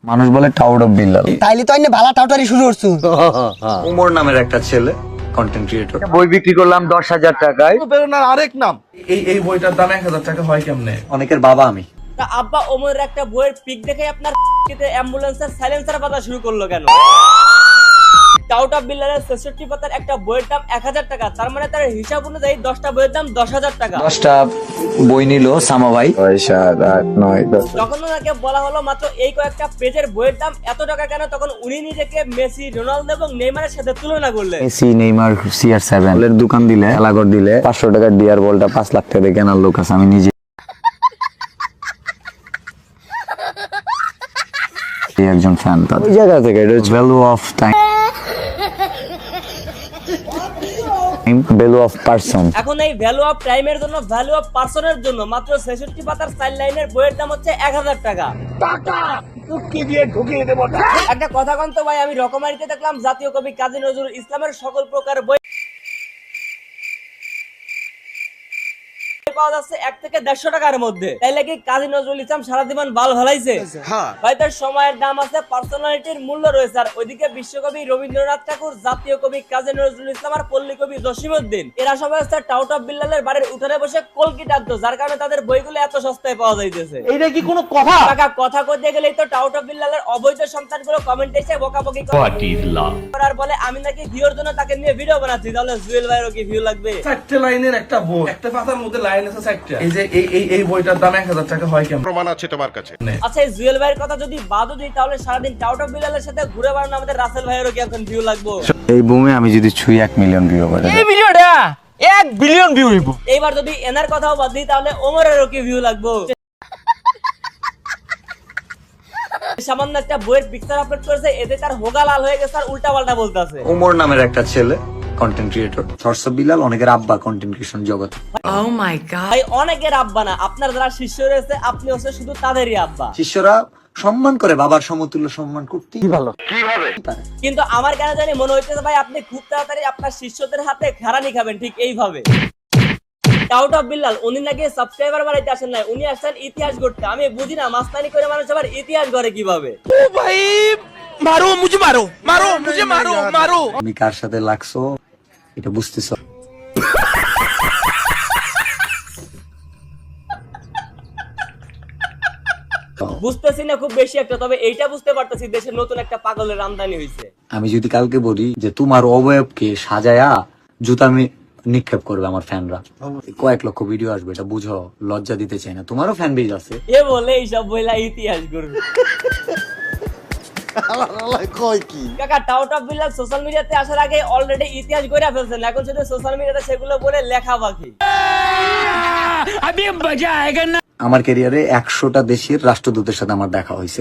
মানুষ বলে tout of Billal. তাইলে তো আইনে ভালা টাউটারি শুরু করছো। উমর নামের একটা ছেলে কন্টেন্ট ক্রিয়েটর, বই বিক্রি করলাম 10,000 টাকায়। প্রেরণার আরেক নাম। এই বইটার দাম 1,000 টাকা হয় কেমনে? অনেকের বাবা আমি। তা আব্বা ওমরের একটা বইয়ের পিক দেখে আপনার অ্যাম্বুলেন্সের সাইলেন্সার বাজা শুরু করলো কেন? টাউট অফ বিল্লালের 66 পাতার একটা বইয়ের দাম 1000 টাকা, তার মানে তার হিসাব অনুযায়ী 10টা বইয়ের দাম 10,000 টাকা। 10টা বই নিল সামা ভাই। 6, 7, 8, 9, 10। যখন ওনাকে বলা হলো মাত্র এই কয়েকটা পেজের বইয়ের দাম এত টাকা কেন, তখন উনি নিজেকে মেসি, রোনালদো এবং নেইমারের সাথে তুলনা করলেন। মেসি, নেইমার, CR7 এর দোকান দিলে, খেলাঘর দিলে 500 টাকার ডিয়ার বলটা 5 লাখ টাকা দিয়ে কেনার লোক আছে। আমি নিজে একজন ফ্যান। তার ওই জায়গা থেকে এটা value of time, value of person. এখন এই ভ্যালু অফ টাইমের জন্য, ভ্যালু অফ পার্সনের জন্য মাত্র 66 পাতার 4 লাইনের বইয়ের দাম হচ্ছে 1000 টাকা। একটা কথা কন তো ভাই, আমি রকমারিতে দেখলাম জাতীয় কবি কাজী নজরুল ইসলামের সকল প্রকার বই পাওয়া যাচ্ছে 1 থেকে 150 টাকার মধ্যে। তাইলে কি কাজী নজরুল ইসলাম সারা জীবন বাল ভালাইছে? ভাই তার সময়ের দাম আছে, পার্সোনালিটির মূল্য রয়েছে। আর ওইদিকে বিশ্বকবি রবীন্দ্রনাথ ঠাকুর, জাতীয় কবি কাজী নজরুল ইসলাম আর পল্লী কবি জসিমউদ্দিন, এরা সবাই হচ্ছে টাউট অফ বিল্লালের বাড়ির উঠানে বসে কলকি টানতো, যার কারণে তাদের বইগুলো এত সস্তায় পাওয়া যাইতেছে। এইটা কি কোনো কথা? কাকা কথা কইতে গেলেই তো টাউট অফ বিল্লালের অবৈধ সন্তানগুলো কমেন্টে এসে বকাবকি করার বলে আমি নাকি ভিউর জন্য তাকে নিয়ে ভিডিও বানাচ্ছি। তাহলে জুয়েল ভাইয়েরও কি ভিউ লাগবে? 4টে লাইনের একটা বই, একটা পাতার মধ্যে লাইন আছে 4টা। এই যে এই বইটার দাম 1,000 টাকা হয় কেমন? প্রমাণ আছে তোমার কাছে? আচ্ছা, এই জুয়েল ভাইয়ের কথা যদি বাদও দিই, তাহলে সারাদিন টাউট অফ বিল্লালের সাথে ঘুরে বেড়ানো আমাদের রাসেল ভাইয়েরও কি এখন ভিউ লাগবে? এই বুমে আমি যদি ছুঁই 1 মিলিয়ন ভিউ করে এই ভিডিওটা 1 বিলিয়ন ভিউ হইব। এইবার যদি এনার কথাও বাদ দিই, তাহলে ওমরেরও কি ভিউ লাগবে? সামান্য একটা বইয়ের পিকচার আপলোড করেছে, এতে তার হোগা লাল হয়ে গেছে আর উল্টা পাল্টা বলতেছে। উমর নামের একটা ছেলে content creator, shorts of Billal অনেকের আব্বা কন্টেন্ট ক্রিয়েশন জগতে। ভাই অনেকের আব্বা না, আপনার যারা শিষ্য রয়েছে আপনি হচ্ছে শুধু তাদেরই আব্বা। শিষ্যরা সম্মান করে, বাবার সমতুল্য সম্মান করতেই ভালো। কিন্তু আমার কেন জানি মনে হইতেছে ভাই আপনি খুব তাড়াতাড়ি আপনার শিষ্যদের হাতে ঘাড়ানি খাবেন, ঠিক এইভাবে। টাউট অফ বিল্লাল উনি নাকি সাবস্ক্রাইবার বাড়াইতে আসেন নাই, উনি আসছেন ইতিহাস গড়তে। আমি বুঝি না মাস্তানি করে মানুষ আবার ইতিহাস গড়ে কিভাবে। তুমি কার সাথে লাগছো এটা বুঝতেছো? বুঝতেছি না খুব বেশি একটা, তবে এইটা বুঝতে পারতেছি দেশের নতুন একটা পাগলের আমদানি হয়েছে। আমি যদি কালকে বলি যে তোমার অবয়বকে সাজায়া জুতা নিক্ষেপ করবে আমার ফ্যানরা, কয়েক লক্ষ ভিডিও আসবে, এটা বুঝো। লজ্জা দিতে চাই না, তোমারও ফ্যান বেজ আছে। এ বলে এইসব বইলা ইতিহাস করবে। কাকা টাউট অফ বিল্লাল সোশ্যাল মিডিয়াতে আসার আগে অলরেডি ইতিহাস গড়ে ফেলছেন, এখন শুধু সোশ্যাল মিডিয়াতে সেগুলো বলে লেখা বাকি। আমার ক্যারিয়ারে 100টা দেশের রাষ্ট্রদূতের সাথে আমার দেখা হয়েছে,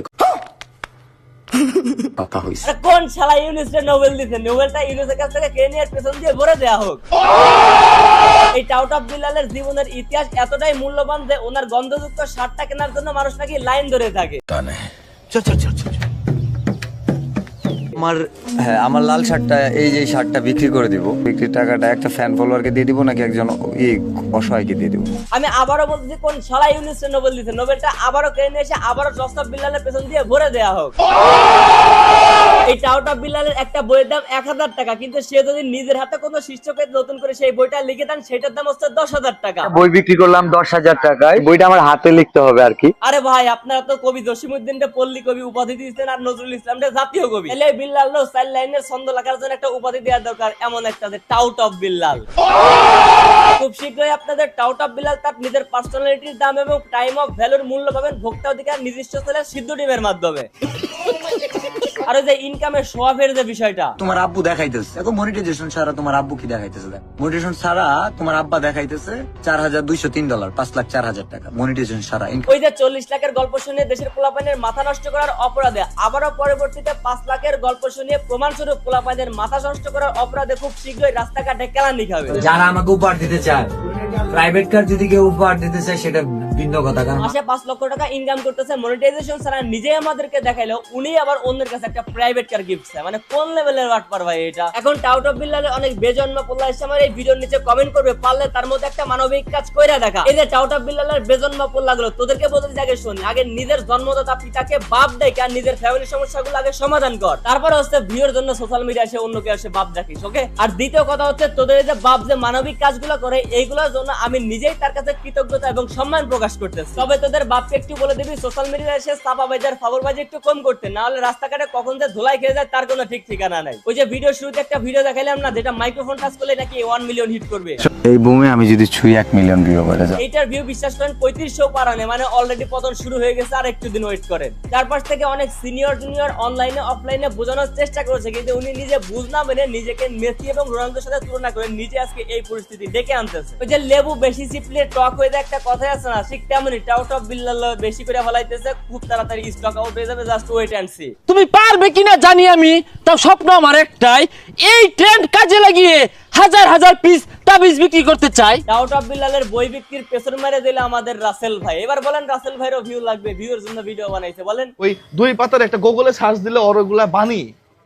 কথা হয়েছে। আরে কোন শালা ইউনিসে নোবেল দিছে? নোবেলটা ইউনিসের কাছ থেকে কেনিয়ার পেছন দিয়ে ভরে দেয়া হোক। এই টাউট অফ বিল্লালের জীবনের ইতিহাস এতটাই মূল্যবান যে ওনার গন্ধযুক্ত শার্টটা কেনার জন্য মানুষ নাকি লাইন ধরে থাকে। আমার লাল শার্টটা, এই যে শার্টটা বিক্রি করে দিব, বিক্রির টাকাটা একটা ফ্যান ফলোয়ারকে দিয়ে দিব নাকি একজন অসহায়কে দিয়ে দিব? আমি আবারও বলছি, কোন শালা ইউনিসে নোবেল দিছে? নোবেলটা আবারও কেড়ে নিয়ে এসে আবারও টাউট অফ বিল্লালের পেছন দিয়ে ভরে দেয়া হোক। এই টাউট অফ বিল্লালের একটা বইয়ের দাম 1000 টাকা, কিন্তু সে যদি নিজের হাতে কোনো শিষ্যকে নতুন করে সেই বইটা লিখে দেন, সেটার দাম হচ্ছে 10,000 টাকা। বই বিক্রি করলাম 10,000 টাকায়, বইটা আমার হাতে লিখতে হবে আর কি। আরে ভাই, আপনারা তো কবি জসিমউদ্দিনকে পল্লী কবি উপাধি দিয়েছেন আর নজরুল ইসলামকে জাতীয় কবি। তাহলে বিল্লাল 4 লাইনের ছন্দ লেখার জন্য একটা উপাধি দেওয়া দরকার, এমন একটা যে টাউট অফ বিল্লাল। খুব শীঘ্রই আপনাদের টাউট অফ বিল্লাল তার নিজের পার্সোনালিটির দাম এবং টাইম অফ ভ্যালুর মূল্য পাবেন ভোক্তা অধিকার নিজস্ব চ্যানেল সিদ্ধু টিমের মাধ্যমে। আর ওই যে ইনকামের সোয়াফের যে বিষয়টা তোমার আব্বু দেখাইতেছে, এখন মনিটাইজেশন ছাড়া তোমার আব্বু কি দেখাইতেছে? মনিটাইজেশন ছাড়া তোমার আব্বা দেখাইতেছে $4,203, 5,04,000 টাকা মনিটাইজেশন ছাড়া। ওই যে 40 লাখের গল্প শুনে দেশের পোলাপাইনের মাথা নষ্ট করার অপরাধে, আবারও পরবর্তীতে 5 লাখের গল্প শুনিয়ে প্রমাণস্বরূপ পোলাপাইনের মাথা নষ্ট করার অপরাধে খুব শীঘ্রই রাস্তাঘাটে কেলানি খাবে। যারা আমাকে উপহার দিতে চায়, প্রাইভেট কার যদি কেউ উপহার দিতে চায়, সেটা ভিন্ন কথা কারণ মাসে 5 লক্ষ টাকা ইনকাম করতেছে মনিটাইজেশন ছাড়া, নিজেই আমাদেরকে দেখাইলো, উনি আবার অন্যের কাছে একটা প্রাইভেট কার গিফট চায়। মানে কোন লেভেলের বাটপার ভাই এটা। এখন টাউট অফ বিল্লালের অনেক বেজন্মা পোলা এসে আমার এই ভিডিওর নিচে কমেন্ট করবে, পারলে তার মধ্যে একটা মানবিক কাজ কইরা দেখা। এই যে টাউট অফ বিল্লালের বেজন্মা পোলাগুলো, তোদেরকে বলতে আগে শুনি, আগে নিজের জন্মদাতা পিতাকে বাপ দেখে আর নিজের ফ্যামিলির সমস্যাগুলো আগে সমাধান কর, তারপরে হচ্ছে ভিউর জন্য সোশ্যাল মিডিয়া এসে অন্যকে এসে বাপ দেখিস। ওকে, আর দ্বিতীয় কথা হচ্ছে তোদের এই যে বাপ যে মানবিক কাজগুলো করে এইগুলোর জন্য আমি নিজেই তার কাছে কৃতজ্ঞতা এবং সম্মান প্রকাশ করতেছি। তবে তোদের বাপকে একটু বলে দিবি সোশ্যাল মিডিয়ায় এসে চাপাবাজার ফাবরবাজি একটু কম করতে, না হলে রাস্তাঘাটে কখন যে ধুলাই খেয়ে যায় তার কোনো ঠিক ঠিকানা নাই। ওই যে ভিডিও শুরুতে একটা ভিডিও দেখাইলাম না, যেটা মাইক্রোফোন টাচ করলে নাকি 1 মিলিয়ন হিট করবে, এই বুমে আমি যদি ছুঁই 1 মিলিয়ন ভিউ করে যাই, এইটার ভিউ বিশ্বাস করেন 3500 পারানে, মানে অলরেডি পতন শুরু হয়ে গেছে, আর একটু দিন ওয়েট করেন। চারপাশ থেকে অনেক সিনিয়র জুনিয়র অনলাইনে অফলাইনে বোঝানোর চেষ্টা করেছে, কিন্তু উনি নিজে বুঝ না মেনে নিজেকে মেসি এবং রোনালদোর সাথে তুলনা করে নিজে আজকে এই পরিস্থিতি ডেকে আনতেছে। ওই যে লেবু বেশি চিপলে টক হয়ে যায়, একটা কথা আছে না, ঠিক তেমনই টাউট অফ বিল্লাল বেশি করে ফলাইতেছে, খুব তাড়াতাড়ি স্টক আউট হয়ে যাবে, জাস্ট ওয়েট এন্ড সি। তুমি পারবে কিনা জানি আমি, তাও স্বপ্ন আমার একটাই, এই ট্রেন্ড কাজে লাগিয়ে হাজার হাজার পিস তাবিজ বিক্রি করতে চাই। টাউট অফ বিল্লালের বই বিক্রির পেছন মেরে দিলে আমাদের রাসেল ভাই। এবার বলেন রাসেল ভাইরও ভিউ লাগবে, ভিউর জন্য ভিডিও বানাইছে, বলেন। ওই 2 পাতার একটা গুগলে সার্চ দিলে ওরগুলা বানি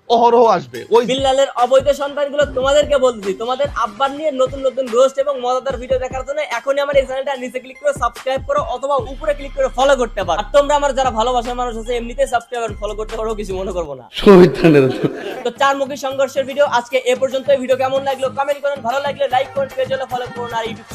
অহরহ আসবে। ওই বিল্লালের অবৈধ সন্তানগুলো তোমাদেরকে বলতেছি, তোমাদের আব্বার নিয়ে নতুন নতুন রোস্ট এবং মজাদার ভিডিও দেখার জন্য এখনই আমার এই চ্যানেলটা নিচে ক্লিক করে সাবস্ক্রাইব করো, অথবা উপরে ক্লিক করে ফলো করতে পারো। আর তোমরা আমার যারা ভালোবাসার মানুষ আছে এমনিতেই সাবস্ক্রাইব আর ফলো করতে পারো, কিছু মনে করবো না। তো চারমুখী সংঘর্ষের ভিডিও আজকে এ পর্যন্ত। ভিডিও কেমন লাগলো কমেন্ট করুন, ভালো লাগলে লাইক করুন, পেজ হলে ফলো করুন, আর ইউটিউব